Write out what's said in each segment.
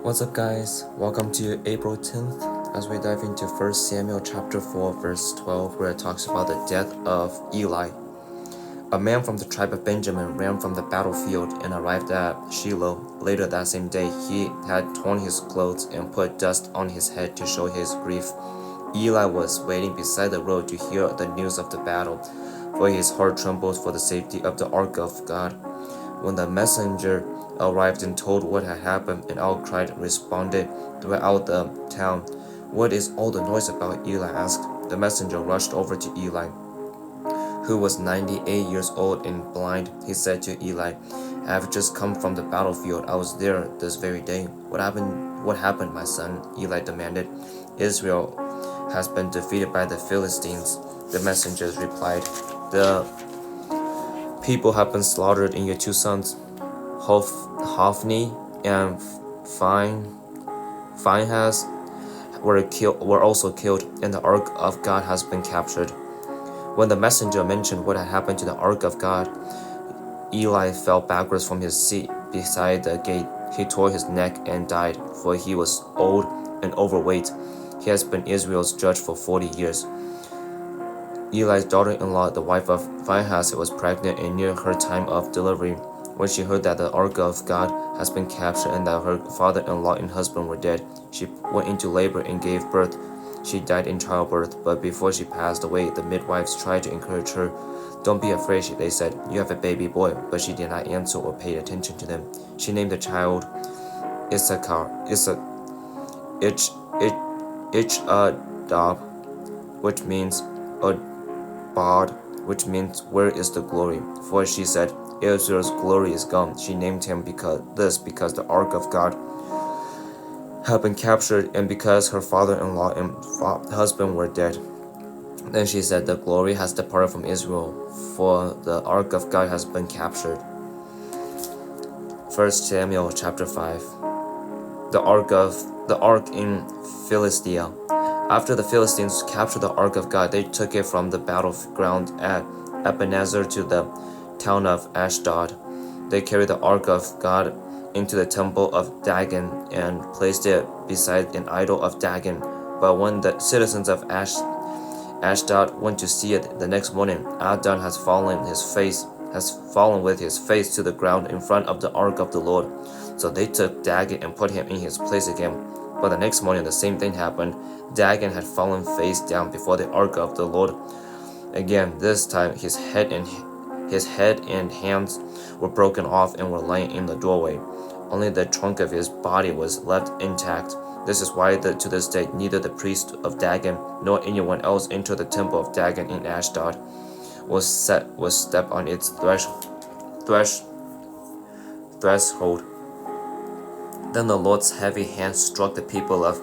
What's up, guys? Welcome to April 10th as we dive into 1 Samuel chapter 4 verse 12, where it talks about the death of Eli. A man from the tribe of Benjamin ran from the battlefield and arrived at Shiloh. Later that same day, he had torn his clothes and put dust on his head to show his grief. Eli was waiting beside the road to hear the news of the battle, for his heart trembled for the safety of the ark of God. When the messenger arrived and told what had happened, an outcry responded throughout the town. "What is all the noise about?" Eli asked. The messenger rushed over to Eli, who was 98 years old and blind. He said to Eli, "I have just come from the battlefield. I was there this very day." What happened, my son?" Eli demanded. "Israel has been defeated by the Philistines," the messengers replied. "The people have been slaughtered, and your two sons, Hophni and Phinehas, were also killed, and the ark of God has been captured." When the messenger mentioned what had happened to the ark of God, Eli fell backwards from his seat beside the gate. He tore his neck and died, for he was old and overweight. He has been Israel's judge for 40 years. Eli's daughter-in-law, the wife of Phinehas, was pregnant and near her time of delivery. When she heard that the ark of God has been captured and that her father-in-law and husband were dead, she went into labor and gave birth. She died in childbirth, but before she passed away, the midwives tried to encourage her. "Don't be afraid," they said. "You have a baby boy." But she did not answer or pay attention to them. She named the child Ichadab, which means Bod, which means "where is the glory?" For she said, "Israel's glory is gone." She named him because the ark of God had been captured, and because her father-in-law and husband were dead. Then she said, "The glory has departed from Israel, for the ark of God has been captured." 1 Samuel chapter 5. The ark in Philistia. After the Philistines captured the ark of God, they took it from the battleground at Ebenezer to the town of Ashdod. They carried the ark of God into the temple of Dagon and placed it beside an idol of Dagon. But when the citizens of Ashdod went to see it the next morning, Adon has fallen with his face to the ground in front of the ark of the Lord. So they took Dagon and put him in his place again. But the next morning the same thing happened. Dagon had fallen face down before the ark of the Lord again. This time his head and hands were broken off and were lying in the doorway. Only the trunk of his body was left intact. This is why to this day neither the priest of Dagon nor anyone else entered the temple of Dagon in Ashdod was step on its threshold. Then the Lord's heavy hand struck the people of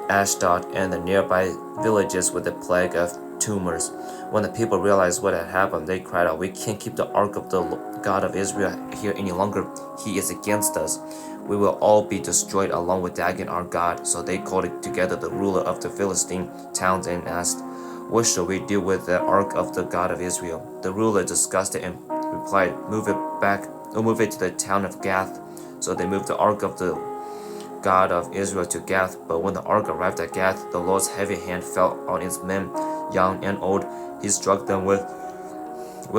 Ashdod and the nearby villages with the plague of tumors. When the people realized what had happened, they cried out, "We can't keep the ark of the God of Israel here any longer. He is against us. We will all be destroyed along with Dagon our God." So they called together the ruler of the Philistine towns and asked, "What shall we do with the ark of the God of Israel?" The ruler discussed it and replied, "Move it to the town of Gath." So they moved the ark of the God of Israel to Gath. But when the ark arrived at Gath, the Lord's heavy hand fell on its men, young and old. He struck them with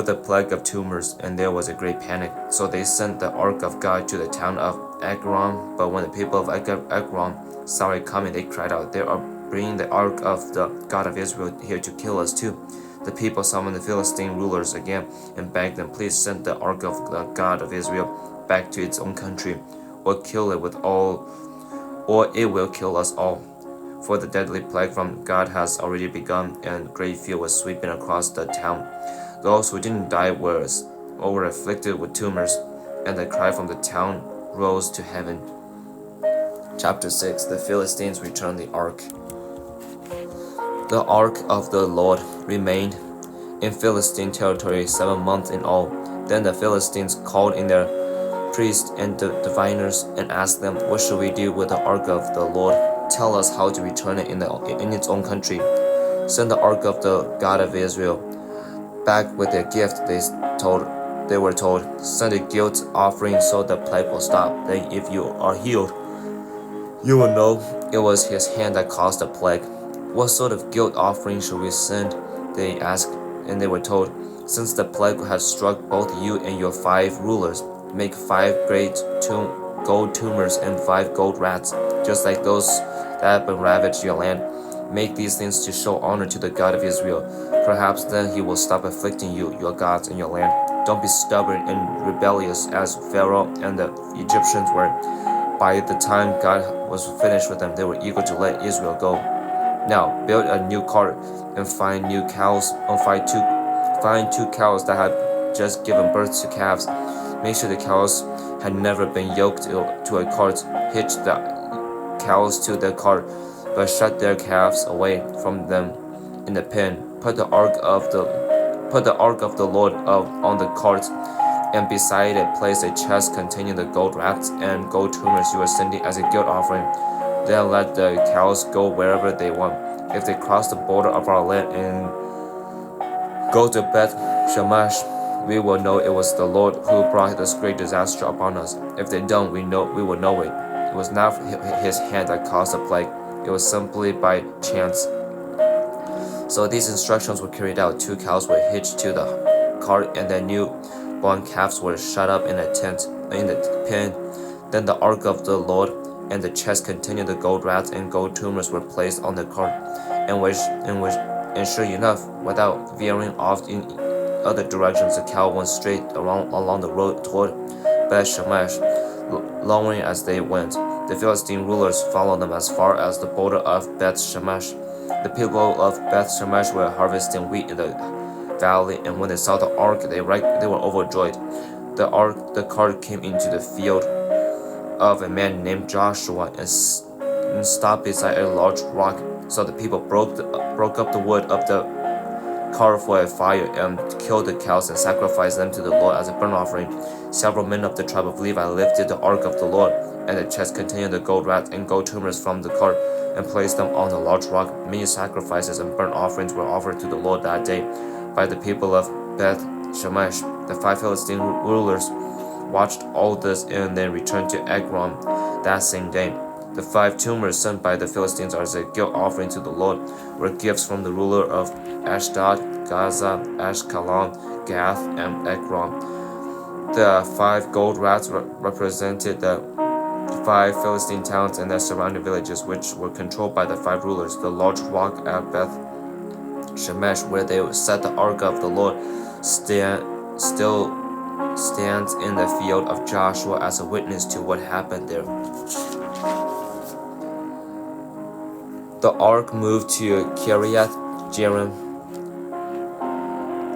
a plague of tumors, and there was a great panic. So they sent the ark of God to the town of Ekron. But when the people of Ekron saw it coming, they cried out, "They are bringing the ark of the God of Israel here to kill us too." The people summoned the Philistine rulers again and begged them, "Please send the ark of the God of Israel back to its own country, or it will kill us all." For the deadly plague from God has already begun, and great fear was sweeping across the town. Those who didn't die were afflicted with tumors, and the cry from the town rose to heaven. Chapter 6. The Philistines return the ark. The ark of the Lord remained in Philistine territory 7 months in all. Then the Philistines called in their priests and diviners and asked them, "What shall we do with the ark of the Lord? Tell us how to return it in its own country." "Send the ark of the God of Israel back with their gift," they were told. "Send a guilt offering so the plague will stop. Then if you are healed, You will know it was his hand that caused the plague. What sort of guilt offering should we send? They asked, and they were told, since the plague has struck both you and your 5 rulers, make 5 great gold tumors and 5 gold rats, just like those that have been ravaged your land. Make these things to show honor to the God of Israel. Perhaps then he will stop afflicting you, your gods, and your land. Don't be stubborn and rebellious as Pharaoh and the Egyptians were. By the time God was finished with them, they were eager to let Israel go. Now build a new cart and find two cows that had just given birth to calves. Make sure the cows had never been yoked to a cart. Hitch the cows to the cart, but shut their calves away from them in the pen. Put the ark of the Lord on the cart, and beside it place a chest containing the gold rats and gold tumors you are sending as a guilt offering. Then let the cows go wherever they want. If they cross the border of our land and go to Beth Shemesh, we will know it was the Lord who brought this great disaster upon us. If they don't, we will know it. It was not his hand that caused the plague. It was simply by chance. So these instructions were carried out. 2 cows were hitched to the cart, and the newborn calves were shut up in the pen. Then the ark of the Lord and the chest containing the gold rats and gold tumors were placed on the cart, and sure enough, without veering off in other directions, the cow went straight along the road toward Beth Shemesh, lowering as they went. The Philistine rulers followed them as far as the border of Beth Shemesh. The people of Beth Shemesh were harvesting wheat in the valley, and when they saw the ark, they were overjoyed. The cart came into the field of a man named Joshua and stopped beside a large rock. So the people broke up the wood of the cart for a fire and killed the cows and sacrificed them to the Lord as a burnt offering. Several men of the tribe of Levi lifted the ark of the Lord and the chest containing the gold rats and gold tumors from the cart and placed them on a large rock. Many sacrifices and burnt offerings were offered to the Lord that day by the people of Beth Shemesh. The 5 Philistine rulers watched all this and then returned to Ekron that same day. The 5 tumors sent by the Philistines as a guilt offering to the Lord were gifts from the ruler of Ashdod, Gaza, Ashkelon, Gath, and Ekron. The 5 gold rats represented the 5 Philistine towns and their surrounding villages, which were controlled by the 5 rulers. The large rock at Beth Shemesh, where they set the ark of the Lord, still stands in the field of Joshua as a witness to what happened there. The ark moved to Kiriath Jearim,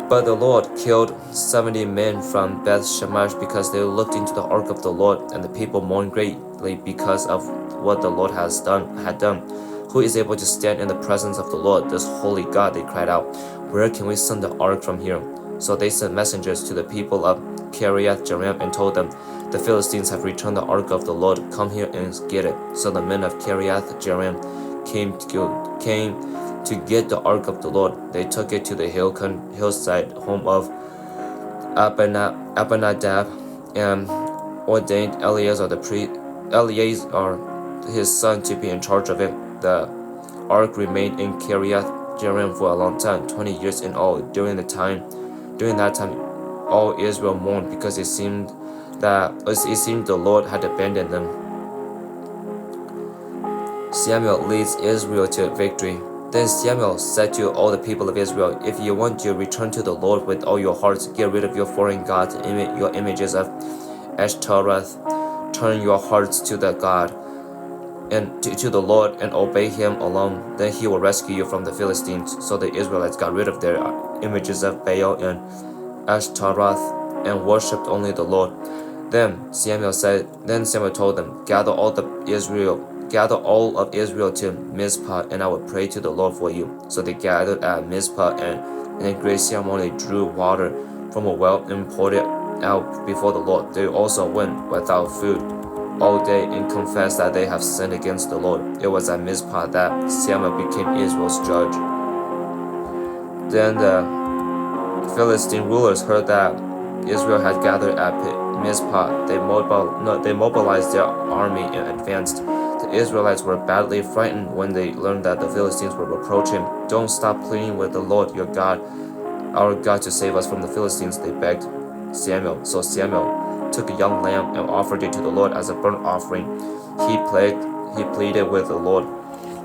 but the Lord killed 70 men from Beth Shemesh because they looked into the ark of the Lord, and the people mourned greatly because of what the Lord had done. Who is able to stand in the presence of the Lord, this holy God? They cried out. Where can we send the ark from here? So they sent messengers to the people of Kiriath Jearim and told them, the Philistines have returned the ark of the Lord. Come here and get it. So the men of Kiriath Jearim came to get the ark of the Lord. They took it to the hillside home of Abinadab and ordained Eleazar his son to be in charge of it. The ark remained in Kiriath Jearim for a long time, 20 years in all. During that time, all Israel mourned because it seemed the Lord had abandoned them. Samuel leads Israel to victory. Then Samuel said to all the people of Israel, if you want to return to the Lord with all your hearts, get rid of your foreign gods, your images of Ashtoreth. Turn your hearts to the God and to the Lord and obey him alone. Then he will rescue you from the Philistines. So the Israelites got rid of their images of Baal and Ashtaroth and worshipped only the Lord. Then Samuel told them, gather all of Israel to Mizpah, and I will pray to the Lord for you. So they gathered at Mizpah, and in a great ceremony drew water from a well and poured it out before the Lord. They also went without food all day and confessed that they have sinned against the Lord. It was at Mizpah that Samuel became Israel's judge. Then the Philistine rulers heard that Israel had gathered at Mizpah. They mobilized their army and advanced. The The Israelites were badly frightened when they learned that the Philistines were approaching. "Don't stop pleading with the Lord your God, our God, to save us from the Philistines," they begged Samuel. So Samuel took a young lamb and offered it to the Lord as a burnt offering. He pleaded with the Lord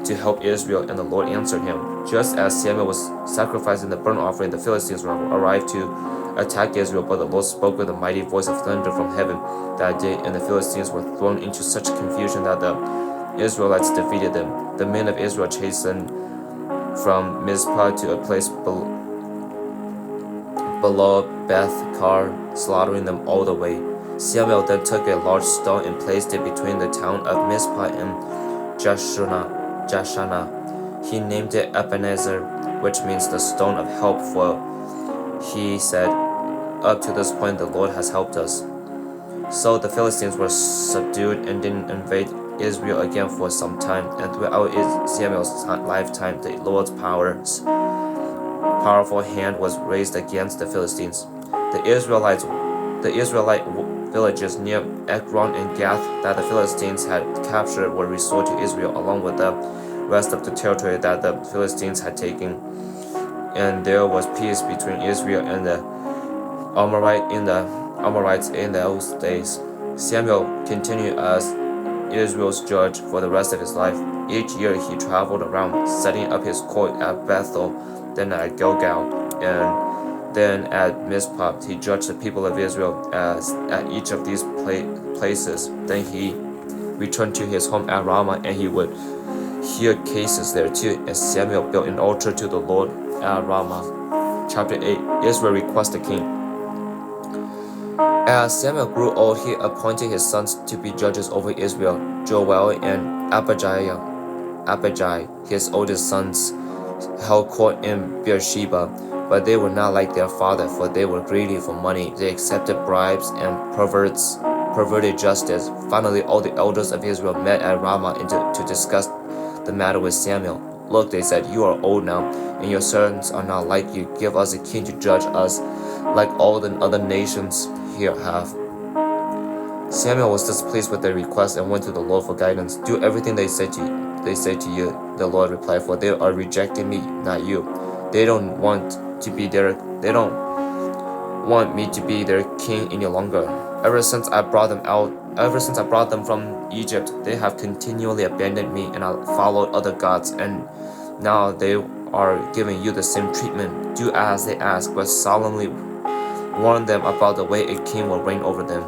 to help Israel, and the Lord answered him. Just as Samuel was sacrificing the burnt offering, the Philistines arrived to attack Israel, but the Lord spoke with a mighty voice of thunder from heaven that day, and the Philistines were thrown into such confusion that the Israelites defeated them. The men of Israel chastened from Mizpah to a place below Beth-kar, slaughtering them all the way. Samuel then took a large stone and placed it between the town of Mizpah and Jashana. He named it Ebenezer, which means the stone of help, for he said, "Up to this point the Lord has helped us." So the Philistines were subdued and didn't invade Israel again for some time, and throughout Samuel's lifetime the Lord's powerful hand was raised against the Philistines. The Israelite villages near Ekron and Gath that the Philistines had captured were restored to Israel, along with the rest of the territory that the Philistines had taken. And there was peace between Israel and the Amorites in those days. Samuel continued as Israel's judge for the rest of his life. Each year he traveled around, setting up his court at Bethel, then at Gilgal, and then at Mizpah. He judged the people of Israel at each of these places. Then he returned to his home at Ramah, and he would hear cases there too. And Samuel built an altar to the Lord at Ramah. Chapter 8. Israel requests a king. As Samuel grew old, he appointed his sons to be judges over Israel. Joel and Abijah, his oldest sons, held court in Beersheba, but they were not like their father, for they were greedy for money. They accepted bribes and perverted justice. Finally, all the elders of Israel met at Ramah to discuss the matter with Samuel. "Look," they said, "you are old now, and your sons are not like you. Give us a king to judge us, like all the other nations here have." Samuel was displeased with their request and went to the Lord for guidance. "Do everything they say to you," the Lord replied, "for they are rejecting me, not you. They don't want me to be their king any longer. Ever since I brought them from Egypt, they have continually abandoned me and followed other gods, and now they are giving you the same treatment. Do as they ask, but solemnly warn them about the way a king will reign over them."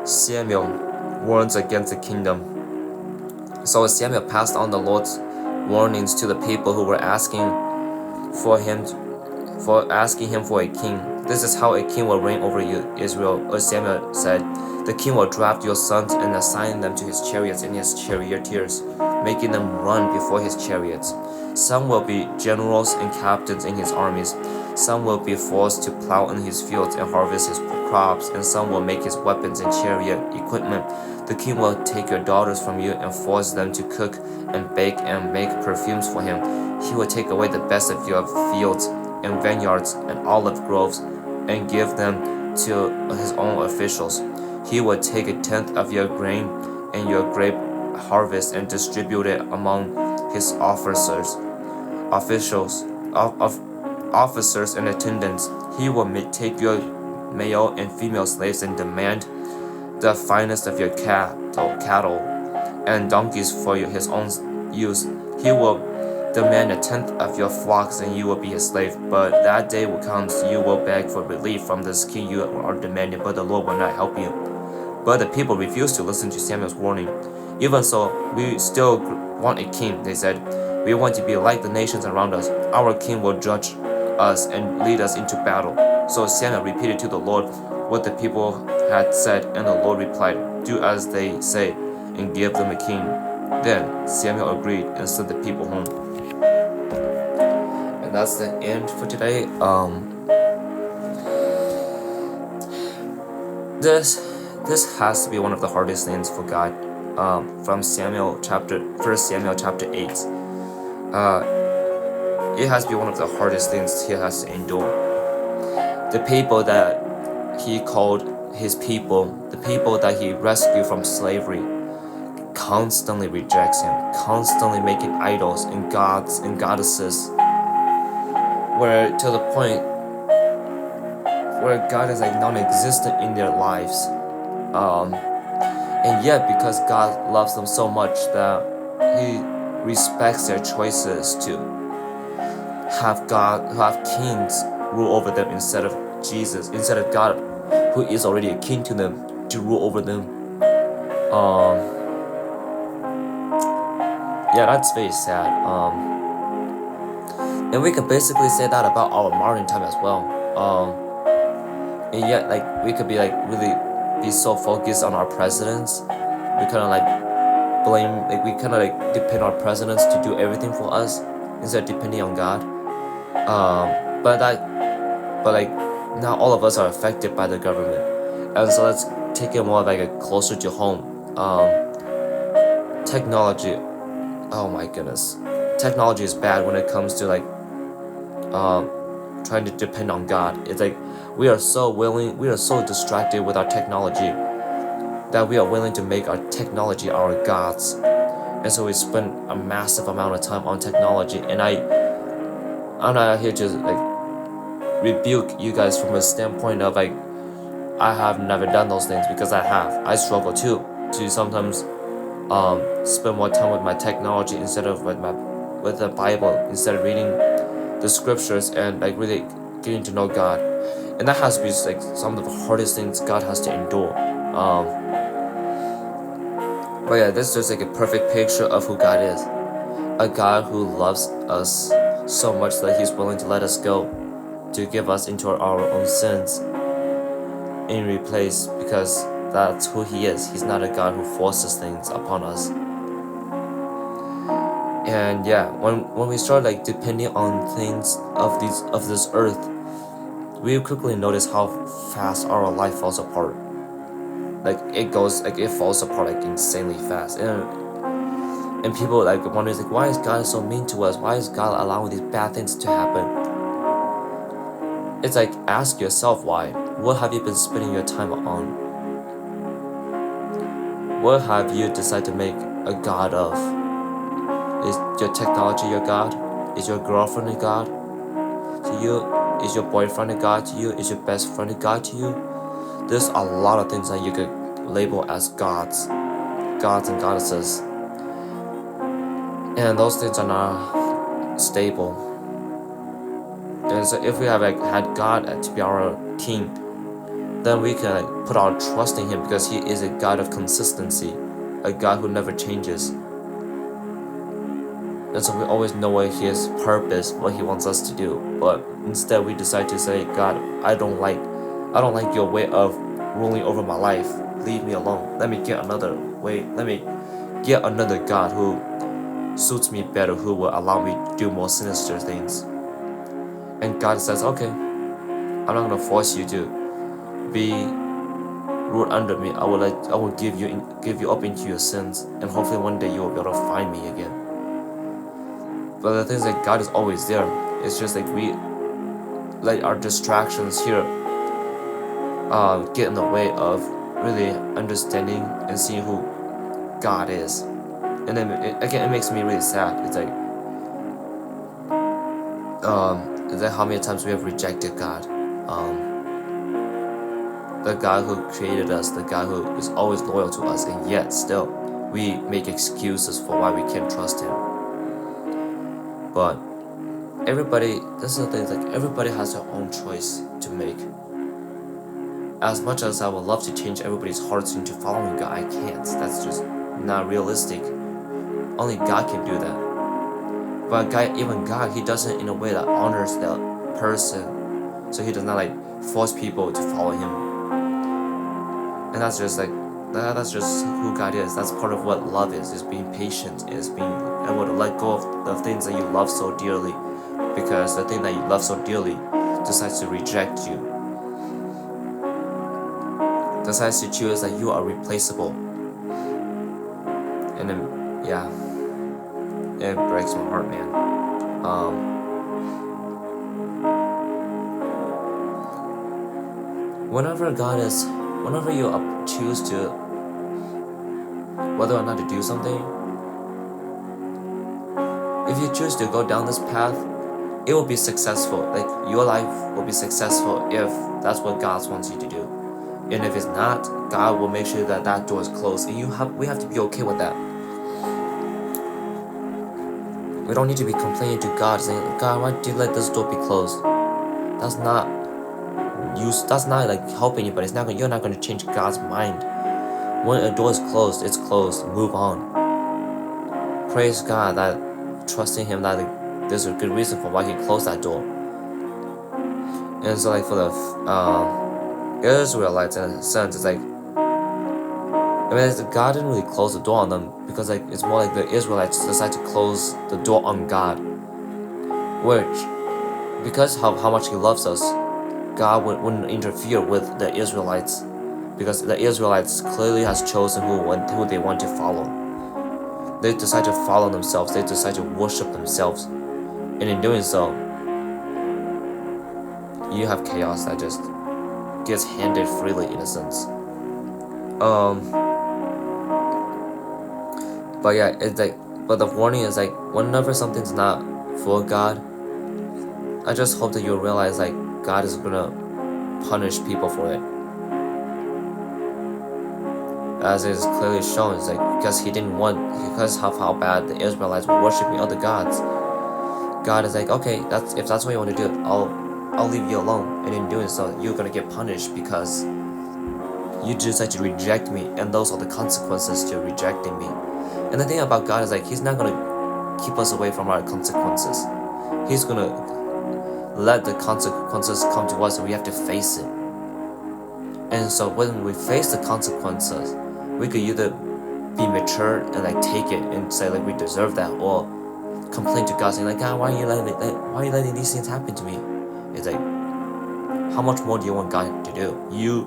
Samuel warns against the kingdom. So Samuel passed on the Lord's warnings to the people who were asking him for a king. "This is how a king will reign over you, Israel." Samuel said, "The king will draft your sons and assign them to his chariots and his charioteers, making them run before his chariots. Some will be generals and captains in his armies. Some will be forced to plow in his fields and harvest his crops, and some will make his weapons and chariot equipment. The king will take your daughters from you and force them to cook and bake and make perfumes for him. He will take away the best of your fields and vineyards and olive groves and give them to his own officials. He will take 1/10 of your grain and your grape harvest and distribute it among his officers and attendants. He will take your male and female slaves and demand the finest of your cattle and donkeys for his own use. He will demand 1/10 of your flocks, and you will be his slave. But that day will come, you will beg for relief from this king you are demanding, but the Lord will not help you." But the people refused to listen to Samuel's warning. "Even so, we still want a king," they said. "We want to be like the nations around us. Our king will judge us and lead us into battle." So Samuel repeated to the Lord what the people had said, and the Lord replied, "Do as they say, and give them a king." Then Samuel agreed and sent the people home. And that's the end for today. This has to be one of the hardest things for God. From 1 Samuel chapter 8. It has to be one of the hardest things he has to endure. The people that he called his people, the people that he rescued from slavery, constantly rejects him, constantly making idols and gods and goddesses, where to the point where God is like non-existent in their lives. And yet, because God loves them so much that He respects their choices to have kings rule over them instead of Jesus, instead of God, who is already a king to them, to rule over them. Yeah, that's very sad. And we can basically say that about our modern time as well. And yet, like, we could be like really be so focused on our presidents. We kind of like we kind of like depend on our presidents to do everything for us instead of depending on God. But like now all of us are affected by the government, and so let's take it more like a closer to home. Technology. Oh my goodness, technology is bad when it comes to like trying to depend on God. It's like we are so distracted with our technology that we are willing to make our technology our gods, and so we spend a massive amount of time on technology. And I'm not here to like rebuke you guys from a standpoint of like I have never done those things, because I struggle too to sometimes spend more time with my technology instead of with the Bible, instead of reading the scriptures and like really getting to know God. And that has to be like some of the hardest things God has to endure. But yeah, this is just like a perfect picture of who God is. A God who loves us so much that He's willing to let us go, to give us into our own sins in replace, because that's who He is. He's not a God who forces things upon us. And yeah, when we start like depending on things of this earth, we quickly notice how fast our life falls apart. Like it falls apart like insanely fast. And people like wonder like, why is God so mean to us? Why is God allowing these bad things to happen? It's like, ask yourself why. What have you been spending your time on? What have you decided to make a God of? Is your technology your God? Is your girlfriend a God to you? Is your boyfriend a God to you? Is your best friend a God to you? There's a lot of things that you could label as gods and goddesses. And those things are not stable. And so if we have like had God to be our king, then we can like put our trust in Him, because He is a God of consistency, a God who never changes. And so we always know what His purpose, what He wants us to do. But instead we decide to say, God, I don't like your way of ruling over my life. Leave me alone. Let me get another way. Let me get another God who suits me better, who will allow me to do more sinister things. And God says, okay, I'm not gonna force you to be ruled under me. I will give you up into your sins, and hopefully one day you will be able to find me again. But the thing is that God is always there. It's just like we let our distractions here get in the way of really understanding and seeing who God is. And then it makes me really sad. It's like how many times we have rejected God. The God who created us, the God who is always loyal to us, and yet still we make excuses for why we can't trust Him. But everybody, this is the thing, like everybody has their own choice to make. As much as I would love to change everybody's hearts into following God, I can't. That's just not realistic. Only God can do that. But even God, He does it in a way that honors that person. So He does not like force people to follow Him. And that's just like that's just who God is. That's part of what love is being patient, is being able to let go of the things that you love so dearly, because the thing that you love so dearly decides to reject you, decides to choose that you are replaceable. And then yeah, it breaks my heart, man. Whenever you choose to whether or not to do something, if you choose to go down this path, it will be successful. Like your life will be successful if that's what God wants you to do. And if it's not, God will make sure that that door is closed. And we have to be okay with that. We don't need to be complaining to God saying, God, why do you let this door be closed? That's not like helping anybody. You're not gonna change God's mind. When a door is closed, it's closed. Move on. Praise God that trusting Him that there's a good reason for why He closed that door. And so like for the Israelites in a sense, it's like, I mean, God didn't really close the door on them because like it's more like the Israelites decided to close the door on God, which because how much He loves us, God wouldn't interfere with the Israelites, because the Israelites clearly has chosen who they want to follow. They decide to follow themselves. They decide to worship themselves, and in doing so, you have chaos that just gets handed freely in a sense. But yeah, it's like, but the warning is like, whenever something's not for God, I just hope that you realize like God is gonna punish people for it, as is clearly shown. It's like because of how bad the Israelites were worshiping other gods. God is like, okay, if that's what you want to do, I'll leave you alone, and in doing so, you're gonna get punished because you decide to reject me, and those are the consequences to rejecting me. And the thing about God is like, He's not gonna keep us away from our consequences. He's gonna let the consequences come to us, and we have to face it. And so when we face the consequences, we could either be mature and like take it and say like we deserve that, or complain to God saying like, God, why are you letting these things happen to me? It's like, how much more do you want God to do? You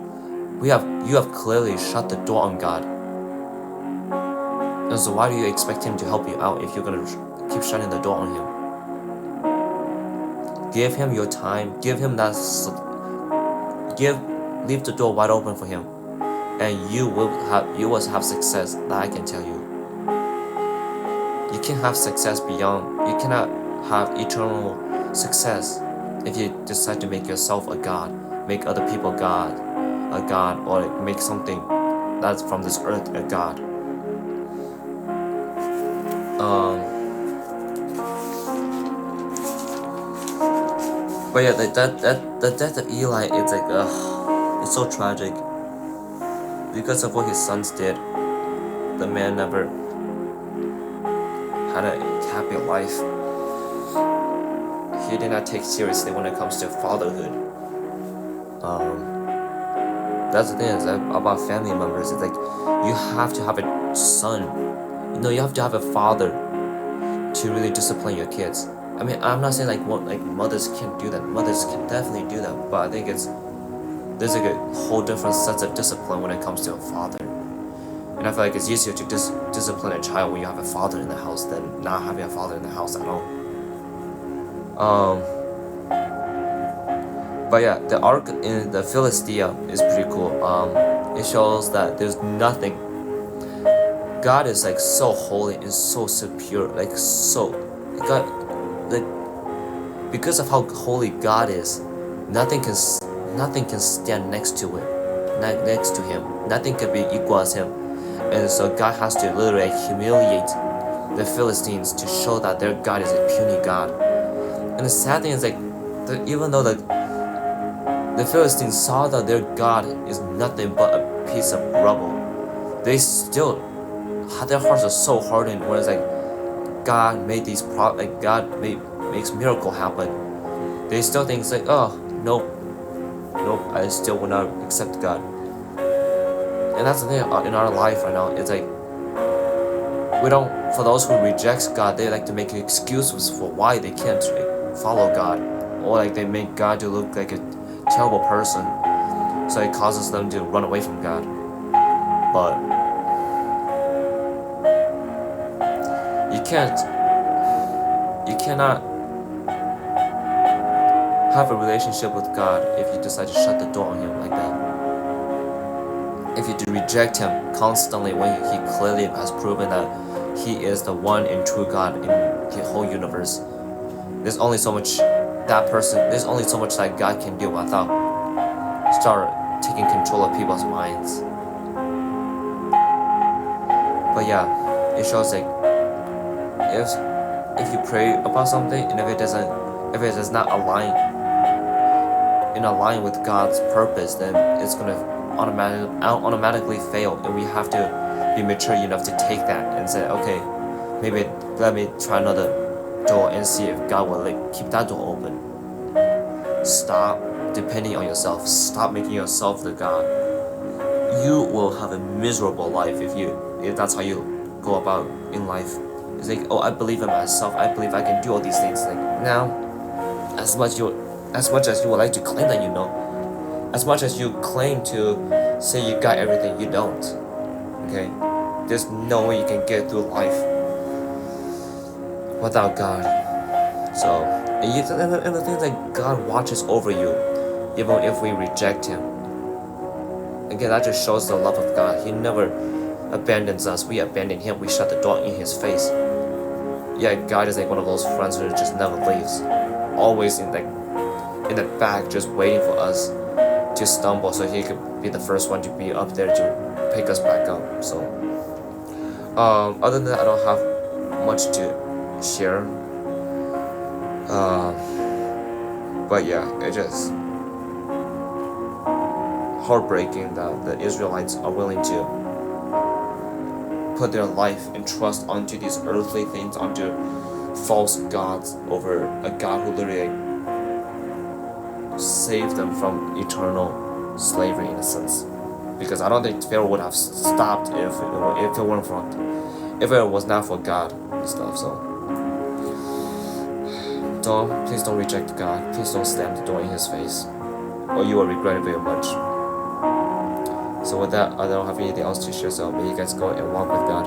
have clearly shut the door on God. And so why do you expect Him to help you out if you're gonna keep shutting the door on Him? Give Him your time. Give Him that. Leave the door wide open for Him, and you will have success. That I can tell you. You can't have success beyond. You cannot have eternal success if you decide to make yourself a god, make other people a god, or make something that's from this earth a god. But yeah, the death of Eli, it's like, it's so tragic. Because of what his sons did, the man never had a happy life. He did not take seriously when it comes to fatherhood. That's the thing is about family members. It's like, you have to have a son. You have to have a father to really discipline your kids. I mean, I'm not saying like mothers can't do that. Mothers can definitely do that, but I think there's like a whole different sense of discipline when it comes to a father. And I feel like it's easier to discipline a child when you have a father in the house than not having a father in the house at all. But yeah, the arc in the Philistia is pretty cool. It shows that there's nothing. God is like so holy and so superior, like so God, like because of how holy God is, nothing can stand next to Him. Nothing can be equal as Him, and so God has to literally humiliate the Philistines to show that their God is a puny God. And the sad thing is like, even though the Philistines saw that their God is nothing but a piece of rubble, they still, their hearts are so hardened. Whereas like God made God makes miracle happen, they still think it's like, oh nope, I still will not accept God. And that's the thing in our life right now. It's like, for those who reject God, they like to make excuses for why they can't follow God, or like they make God to look like a terrible person, so it causes them to run away from God. But you cannot have a relationship with God if you decide to shut the door on Him like that. if you do reject him constantly when he clearly has proven that he is the one and true God in the whole universe, there's only so much there's only so much that God can do without start taking control of people's minds. But yeah, it shows like if you pray about something and if it does not align with God's purpose, then it's gonna automatically fail, and we have to be mature enough to take that and say, okay, maybe let me try another door and see if God will like keep that door open. Stop depending on yourself. Stop making yourself the God. You will have a miserable life if that's how you go about in life. It's like, oh, I believe in myself. I believe I can do all these things. Like now, as much as you would like to claim that you know, as much as you claim to say you got everything, you don't. Okay, there's no way you can get through life without God. So, and the thing is that God watches over you, even if we reject Him. Again, that just shows the love of God. He never abandons us. We abandon Him. We shut the door in His face. Yeah, God is like one of those friends who just never leaves, always in the back, just waiting for us to stumble, so He could be the first one to be up there to pick us back up. So, other than that, I don't have much to share. But yeah, it's just heartbreaking that the Israelites are willing to put their life and trust onto these earthly things, onto false gods, over a God who literally saved them from eternal slavery in a sense. Because I don't think Pharaoh would have stopped if it was not for God and stuff. So please don't reject God. Please don't slam the door in His face, or you will regret it very much. So with that, I don't have anything else to share. So may you guys go and walk with God.